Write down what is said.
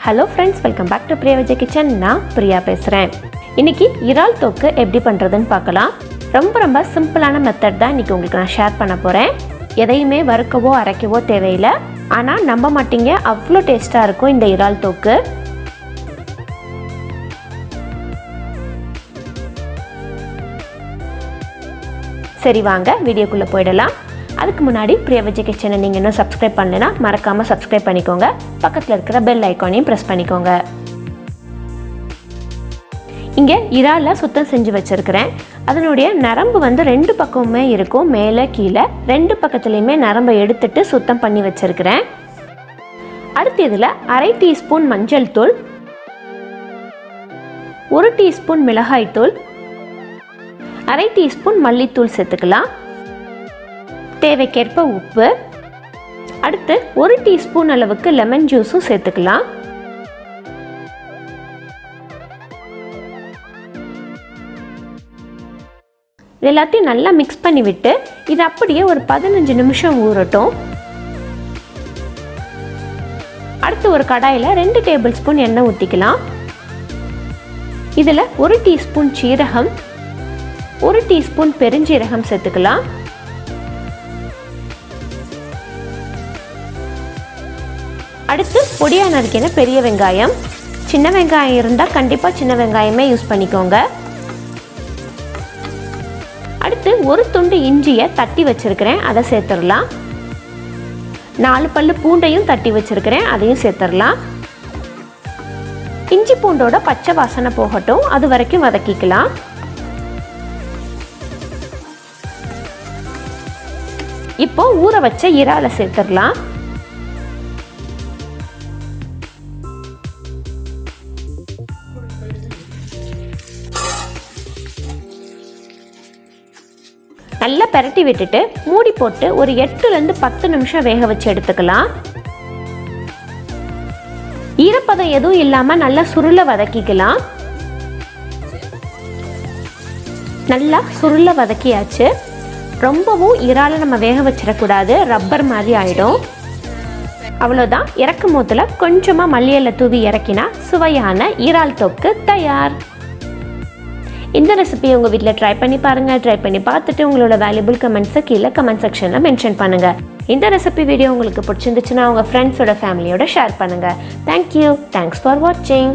Hello friends, welcome back to priyavijaykitchen. நான் பிரியா பேசுகிறேன். இன்றைக்கி இறால் தொக்கு எப்படி பண்ணுறதுன்னு பார்க்கலாம். ரொம்ப சிம்பிளான மெத்தட் தான் இன்றைக்கி உங்களுக்கு நான் ஷேர் பண்ண போகிறேன். எதையுமே வறுக்கவோ அரைக்கவோ தேவையில்லை. ஆனால் நம்ப மாட்டீங்க, அவ்வளோ டேஸ்ட்டாக இருக்கும் இந்த இறால் தொக்கு. சரி வாங்க வீடியோக்குள்ளே போயிடலாம். அதுக்கு முன்னாடி priyavijaykitchen நீங்கள் இன்னும் சப்ஸ்கிரைப் பண்ணலைன்னா மறக்காமல் சப்ஸ்கிரைப் பண்ணிக்கோங்க. பக்கத்தில் இருக்கிற பெல் ஐக்கானையும் ப்ரெஸ் பண்ணிக்கோங்க. இங்கே இறாலை சுத்தம் செஞ்சு வச்சுருக்கிறேன். அதனுடைய நரம்பு ரெண்டு பக்கமுமே இருக்கும், மேலே கீழே ரெண்டு பக்கத்துலேயுமே நரம்பை எடுத்துட்டு சுத்தம் பண்ணி வச்சுருக்கிறேன். அடுத்து இதில் 1/2 டீஸ்பூன் மஞ்சள் தூள், 1 டீஸ்பூன் மிளகாய் தூள், 1/2 டீஸ்பூன் மல்லித்தூள் சேர்த்துக்கலாம். தேவைக்கேற்ப உப்பு. அடுத்து 1 டீஸ்பூன் அளவுக்கு லெமன் ஜூஸும் சேர்த்துக்கலாம். எல்லாத்தையும் நல்லா மிக்ஸ் பண்ணி விட்டு இது அப்படியே ஒரு 15 நிமிஷம் ஊறட்டும். அடுத்து ஒரு கடாயில் 2 டேபிள் ஸ்பூன் எண்ணெய் ஊற்றிக்கலாம். இதில் 1 டீஸ்பூன் சீரகம், 1 டீஸ்பூன் பெருஞ்சீரகம் சேர்த்துக்கலாம். அடுத்து பொடியாக நறுக்கின பெரிய வெங்காயம். சின்ன வெங்காயம் இருந்தால் கண்டிப்பாக சின்ன வெங்காயமே யூஸ் பண்ணிக்கோங்க. அடுத்து ஒரு துண்டு இஞ்சியை தட்டி வச்சிருக்கிறேன், அதை சேர்த்துடலாம். 4 பல்லு பூண்டையும் தட்டி வச்சிருக்கிறேன், அதையும் சேர்த்துடலாம். இஞ்சி பூண்டோட பச்சை வாசனை போகட்டும், அது வரைக்கும் வதக்கிக்கலாம். இப்போ ஊற வச்ச இறாலை சேர்த்துடலாம். நல்லா பெரட்டி விட்டுட்டு மூடி போட்டு ஒரு 8லேருந்து 10 நிமிஷம் வேக வச்சு எடுத்துக்கலாம். ஈரப்பதம் எதுவும் இல்லாமல் நல்லா சுருள வதக்கிக்கலாம். நல்லா சுருள வதக்கியாச்சு. ரொம்பவும் இறாலை நம்ம வேக வச்சிடக்கூடாது, ரப்பர் மாதிரி ஆயிடும். அவ்வளோதான். இறக்கும் போதில் கொஞ்சமாக மல்லி இலை தூவி இறக்கினா சுவையான இறால் தொக்கு தயார். இந்த ரெசிபியை உங்கள் வீட்டில் ட்ரை பண்ணி பாருங்கள். ட்ரை பண்ணி பார்த்துட்டு உங்களோட வேல்யூபிள் கமெண்ட்ஸை கீழே கமெண்ட் செக்ஷனில் மென்ஷன் பண்ணுங்கள். இந்த ரெசிபி வீடியோ உங்களுக்கு பிடிச்சிருந்துச்சுன்னா உங்கள் ஃப்ரெண்ட்ஸோட ஃபேமிலியோட ஷேர் பண்ணுங்கள். தேங்க்யூ. தேங்க்ஸ் ஃபார் வாட்சிங்.